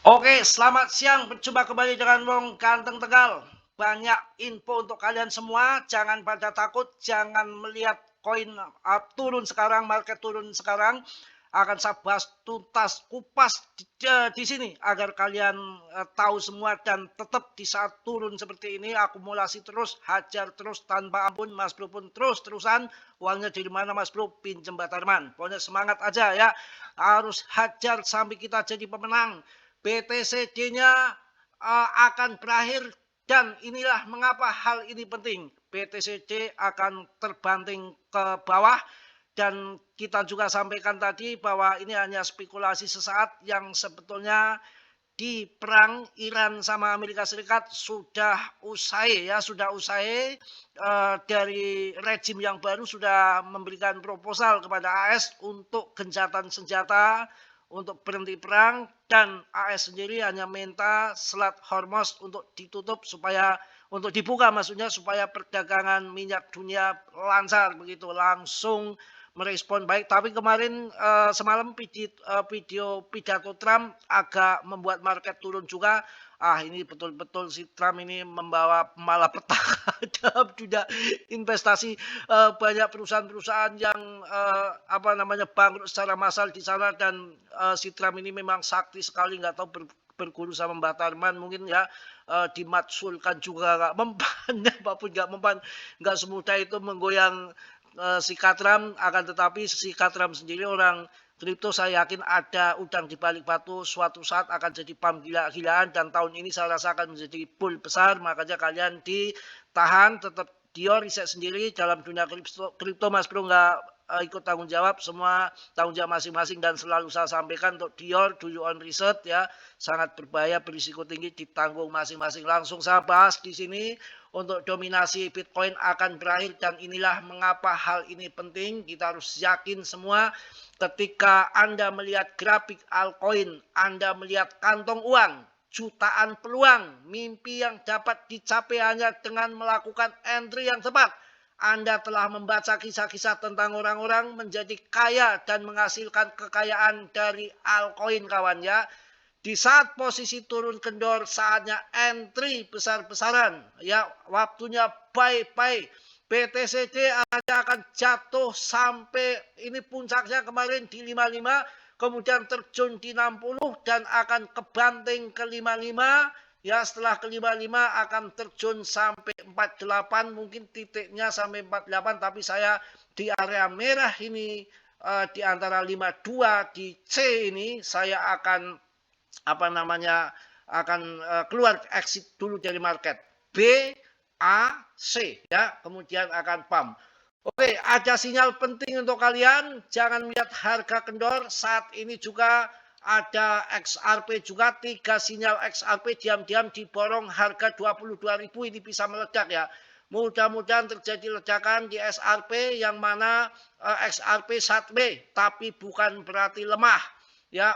Oke, selamat siang. Berjumpa kembali dengan Wong Ganteng Tegal. Banyak info untuk kalian semua. Jangan pada takut, jangan melihat koin turun sekarang, market turun sekarang. Akan saya bahas tuntas, kupas di sini agar kalian tahu semua dan tetap di saat turun seperti ini akumulasi terus, hajar terus tanpa ampun. Mas Bro pun terus-terusan. Uangnya dari mana Mas Bro? Pinjem Batarman. Pokoknya semangat aja ya. Harus hajar sampai kita jadi pemenang. BTCD-nya akan berakhir dan inilah mengapa hal ini penting. BTCD akan terbanting ke bawah dan kita juga sampaikan tadi bahwa ini hanya spekulasi sesaat yang sebetulnya di perang Iran sama Amerika Serikat sudah usai ya, sudah usai. Dari rejim yang baru sudah memberikan proposal kepada AS untuk gencatan senjata untuk berhenti perang dan AS sendiri hanya minta Selat Hormuz untuk ditutup supaya untuk dibuka maksudnya supaya perdagangan minyak dunia lancar begitu langsung merespon baik. Tapi kemarin semalam video pidato Trump agak membuat market turun juga. Ini betul-betul si Trump ini membawa malapetaka dalam dunia investasi. Banyak perusahaan-perusahaan yang bangkrut secara massal di sana dan si Trump ini memang sakti sekali, nggak tahu berguru sama Mbak Tarman mungkin ya. Dimatsulkan juga nggak mempan, apapun nggak mempan, nggak semudah itu menggoyang si Katram. Akan tetapi si Katram sendiri orang kripto saya yakin ada udang di balik batu, suatu saat akan jadi pam gila-gilaan dan tahun ini saya rasa akan menjadi bull besar. Makanya kalian ditahan, tetap Dior riset sendiri dalam dunia kripto Mas Bro, nggak ikut tanggung jawab, semua tanggung jawab masing-masing dan selalu saya sampaikan untuk Dior do your own research ya, sangat berbahaya, berisiko tinggi, ditanggung masing-masing. Langsung saya bahas di sini. Untuk dominasi Bitcoin akan berakhir dan inilah mengapa hal ini penting. Kita harus yakin semua. Ketika Anda melihat grafik altcoin, Anda melihat kantong uang, jutaan peluang, mimpi yang dapat dicapai hanya dengan melakukan entry yang tepat. Anda telah membaca kisah-kisah tentang orang-orang menjadi kaya dan menghasilkan kekayaan dari altcoin kawan ya. Di saat posisi turun kendor, saatnya entry besar-besaran. Ya, waktunya buy. BTCD akan jatuh sampai ini puncaknya kemarin di 55, kemudian terjun di 60 dan akan kebanting ke 55. Ya, setelah ke 55 akan terjun sampai 48, mungkin titiknya sampai 48, tapi saya di area merah ini di antara 52 di C ini saya akan akan keluar exit dulu dari market B, A, C ya, kemudian akan pump. Oke, ada sinyal penting untuk kalian, jangan melihat harga kendor. Saat ini juga ada XRP juga, 3 sinyal XRP diam-diam diborong harga 22.000 ini bisa meledak ya. Mudah-mudahan terjadi ledakan di SRP yang mana XRP sideways, tapi bukan berarti lemah ya.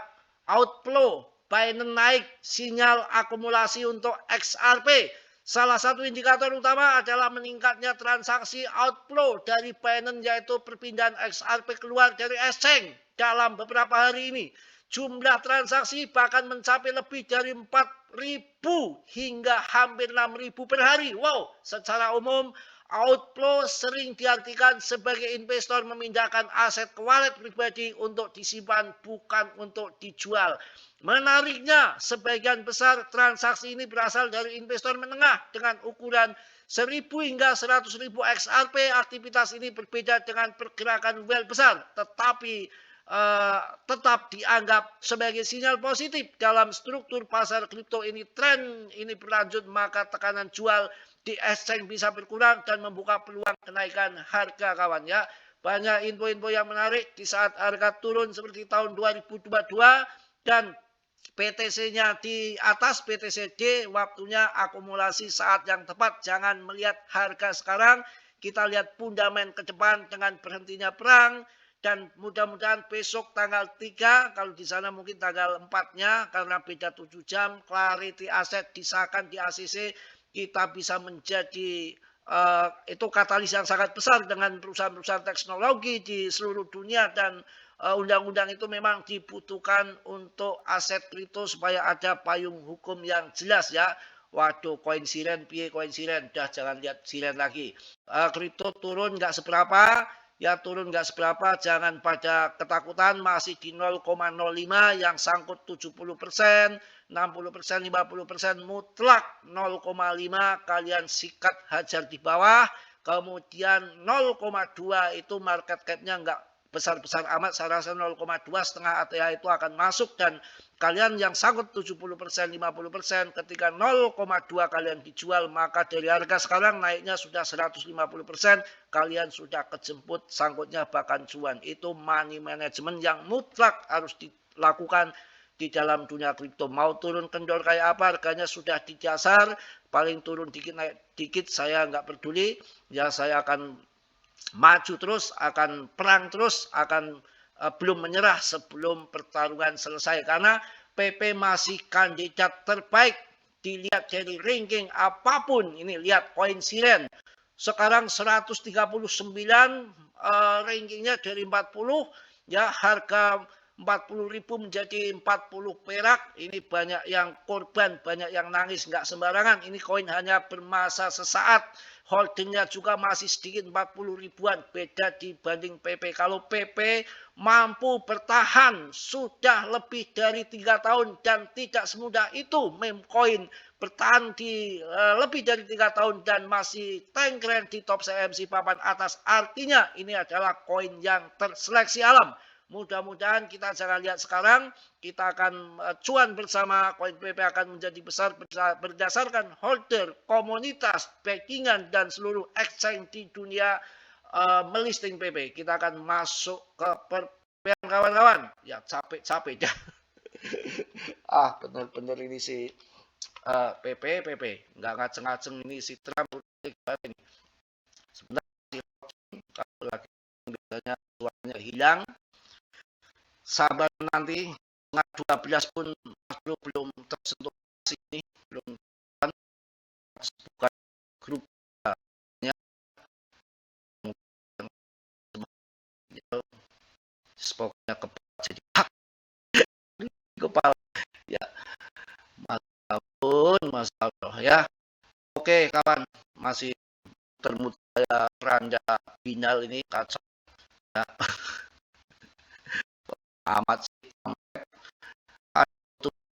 Outflow Binance naik, sinyal akumulasi untuk XRP. Salah satu indikator utama adalah meningkatnya transaksi outflow dari Binance, yaitu perpindahan XRP keluar dari exchange dalam beberapa hari ini. Jumlah transaksi bahkan mencapai lebih dari 4.000 hingga hampir 6.000 per hari. Wow, secara umum outflow sering diartikan sebagai investor memindahkan aset ke wallet pribadi untuk disimpan, bukan untuk dijual. Menariknya, sebagian besar transaksi ini berasal dari investor menengah dengan ukuran 1.000 hingga 100.000 XRP. Aktivitas ini berbeda dengan pergerakan whale besar, tetapi tetap dianggap sebagai sinyal positif dalam struktur pasar kripto ini. Tren ini berlanjut, maka tekanan jual di exchange bisa berkurang dan membuka peluang kenaikan harga kawan ya. Banyak info-info yang menarik di saat harga turun seperti tahun 2022 dan PTC-nya di atas BTCD, waktunya akumulasi saat yang tepat. Jangan melihat harga sekarang, kita lihat fundament ke depan dengan berhentinya perang. Dan mudah-mudahan besok tanggal 3, kalau di sana mungkin tanggal 4-nya, karena beda 7 jam, clarity aset disahkan di ACC, kita bisa menjadi itu katalis yang sangat besar dengan perusahaan-perusahaan teknologi di seluruh dunia dan undang-undang itu memang dibutuhkan untuk aset kripto supaya ada payung hukum yang jelas ya. Waduh, koin siren, piye koin siren, dah jangan lihat siren lagi. Kripto turun nggak seberapa, ya turun nggak seberapa, jangan pada ketakutan, masih di 0,05 yang sangkut 70%, 60%, 50% mutlak 0,5 kalian sikat hajar di bawah, kemudian 0,2 itu market cap-nya nggak besar-besar amat, saya rasa 0,2 setengah ATH itu akan masuk dan kalian yang sangkut 70%, 50% ketika 0,2 kalian dijual maka dari harga sekarang naiknya sudah 150%, kalian sudah kejemput sangkutnya bahkan cuan. Itu money management yang mutlak harus dilakukan di dalam dunia kripto. Mau turun kendor kayak apa, harganya sudah di dasar, paling turun dikit naik dikit saya nggak peduli, ya saya akan maju terus, akan perang terus, akan belum menyerah sebelum pertarungan selesai. Karena PP masih kandidat terbaik dilihat dari ranking apapun. Ini lihat koin siren. Sekarang 139 rankingnya dari 40. Ya harga 40.000 menjadi 40 perak. Ini banyak yang korban, banyak yang nangis, nggak sembarangan. Ini koin hanya bermasa sesaat. Holdingnya juga masih sedikit 40 ribuan. Beda dibanding PP. Kalau PP mampu bertahan sudah lebih dari 3 tahun. Dan tidak semudah itu meme coin bertahan di lebih dari 3 tahun dan masih tengkren di top CMC papan atas. Artinya ini adalah koin yang terseleksi alam. Mudah-mudahan kita jangan lihat sekarang, kita akan cuan bersama, koin PP akan menjadi besar berdasarkan holder, komunitas, backingan, dan seluruh exchange di dunia melisting PP. Kita akan masuk ke perpean kawan-kawan. Ya capek-capek dah. Bener-bener ini si PP. Nggak ngaceng-ngaceng ini si Trump. Sebenarnya kalau lagi biasanya suaranya hilang. Sabar nanti tengah 12 pun belum tersentuh sini, belum buka grup ya, pokoknya kepala jadi kepala ya, masalah ya. Oke kawan, masih termuter saya Randa Binal ini kacau ya. Amat sih,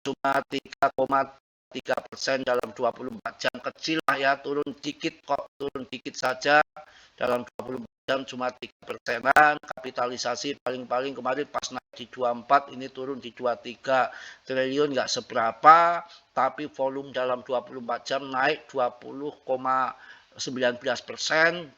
cuma 3,3% dalam 24 jam, kecil lah ya, turun dikit kok, turun dikit saja dalam 24 jam cuma 3%-an. Kapitalisasi paling-paling kemarin pas naik di 24 ini turun di 23 triliun, nggak seberapa, tapi volume dalam 24 jam naik 20,19%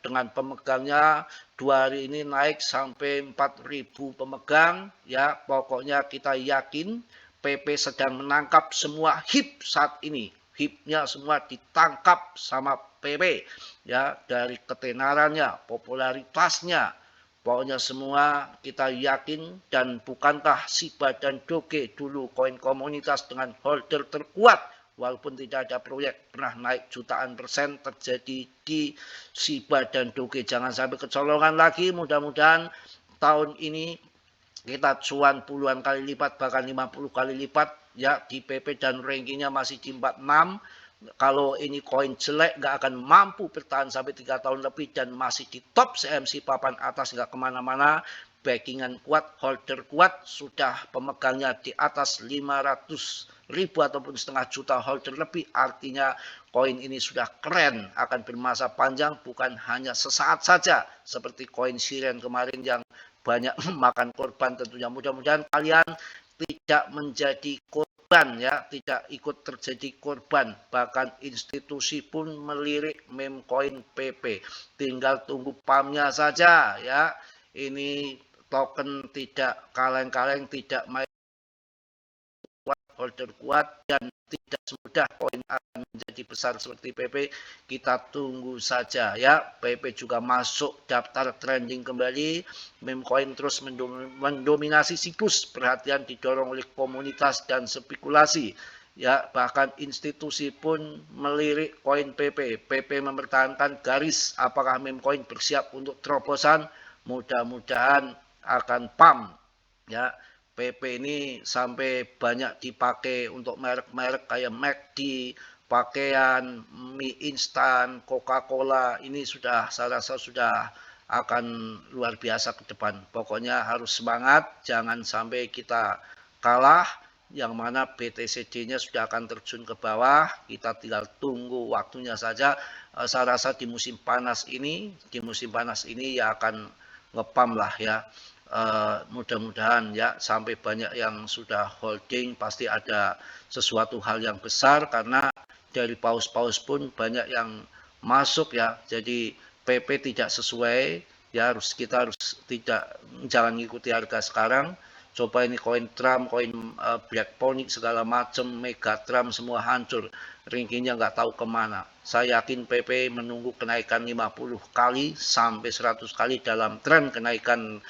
dengan pemegangnya 2 hari ini naik sampai 4.000 pemegang ya. Pokoknya kita yakin PP sedang menangkap semua HIP saat ini. HIP-nya semua ditangkap sama PP ya, dari ketenarannya, popularitasnya. Pokoknya semua kita yakin, dan bukankah Shiba dan Doge dulu koin komunitas dengan holder terkuat, walaupun tidak ada proyek, pernah naik jutaan persen terjadi di Shiba dan Doge. Jangan sampai kecolongan lagi, mudah-mudahan tahun ini kita cuan puluhan kali lipat, bahkan 50 kali lipat ya di PP, dan rankingnya masih di 46. Kalau ini koin jelek nggak akan mampu bertahan sampai 3 tahun lebih dan masih di top CMC papan atas, nggak kemana-mana. Backingan kuat, holder kuat, sudah pemegangnya di atas 500.000 ataupun setengah juta holder lebih. Artinya koin ini sudah keren, akan bermasa panjang, bukan hanya sesaat saja seperti koin siren kemarin yang banyak makan korban. Tentunya mudah-mudahan kalian tidak menjadi korban ya, tidak ikut terjadi korban. Bahkan institusi pun melirik meme coin PP, tinggal tunggu pumpnya saja ya. Ini token tidak kaleng-kaleng, tidak main kuat, holder kuat, dan tidak semudah koin akan menjadi besar seperti PP. Kita tunggu saja ya. PP juga masuk daftar trending kembali. Meme coin terus mendominasi siklus perhatian, didorong oleh komunitas dan spekulasi ya. Bahkan institusi pun melirik koin PP. PP mempertahankan garis, apakah meme coin bersiap untuk terobosan? Mudah-mudahan akan pump Ya, PP ini sampai banyak dipakai untuk merek-merek kayak McD, pakaian, mie instan, Coca-Cola. Ini sudah saya rasa sudah akan luar biasa ke depan. Pokoknya harus semangat, jangan sampai kita kalah. Yang mana BTCD-nya sudah akan terjun ke bawah. Kita tinggal tunggu waktunya saja. Saya rasa di musim panas ini ya akan ngepam lah ya. Mudah-mudahan ya sampai banyak yang sudah holding, pasti ada sesuatu hal yang besar karena dari paus-paus pun banyak yang masuk ya. Jadi PP tidak sesuai ya, kita harus tidak, jangan ngikuti harga sekarang. Coba ini koin Trump, koin Black Pony segala macam, Mega Trump semua hancur, rankingnya nggak tahu kemana. Saya yakin PP menunggu kenaikan 50 kali sampai 100 kali dalam tren kenaikan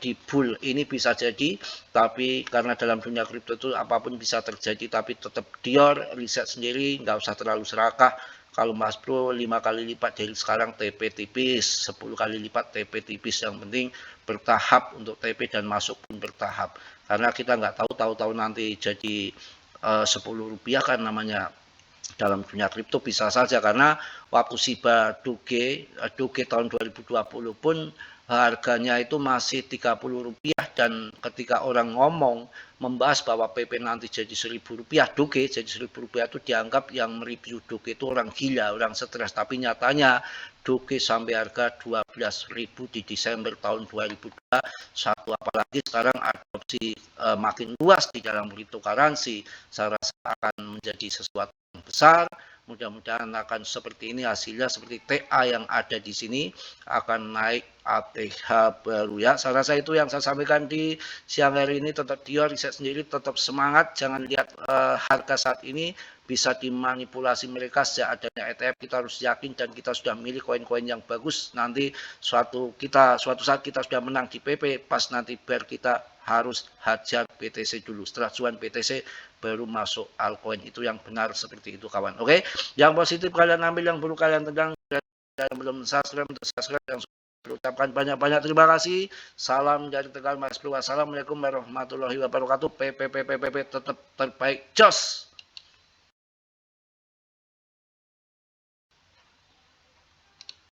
di bull ini bisa jadi, tapi karena dalam dunia kripto itu apapun bisa terjadi, tapi tetap Dior riset sendiri, nggak usah terlalu serakah. Kalau Mas Bro 5 kali lipat dari sekarang TP tipis, 10 kali lipat TP tipis, yang penting bertahap untuk TP dan masuk pun bertahap. Karena kita nggak tahu nanti jadi 10 rupiah kan namanya dalam dunia kripto, bisa saja karena waktu Shiba Doge tahun 2020 pun harganya itu masih 30 rupiah, dan ketika orang ngomong membahas bahwa PP nanti jadi 1000 rupiah, Doge jadi 1000 rupiah, itu dianggap yang mereview Doge itu orang gila, orang stres, tapi nyatanya Doge sampai harga 12.000 di Desember tahun 2021, apalagi sekarang adopsi makin luas di dalam cryptocurrency. Saya rasa akan menjadi sesuatu besar. Mudah-mudahan akan seperti ini hasilnya, seperti TA yang ada di sini akan naik ATH baru ya. Saya rasa itu yang saya sampaikan di siang hari ini. Tetap Dior riset sendiri, tetap semangat, jangan lihat harga saat ini bisa dimanipulasi mereka. Sejak adanya ETF kita harus yakin, dan kita sudah milih koin-koin yang bagus. Nanti suatu saat kita sudah menang di PP, pas nanti bear kita harus hajar BTC dulu. Setelah cuan BTC baru masuk altcoin. Itu yang benar, seperti itu kawan. Oke, yang positif kalian ambil, yang buruk kalian tegang. Dan belum subscribe, untuk subscribe. Yang sudah ucapkan banyak-banyak terima kasih. Salam dari Tegal Mas Bro. Wassalamualaikum warahmatullahi wabarakatuh. PP tetap terbaik. Jos.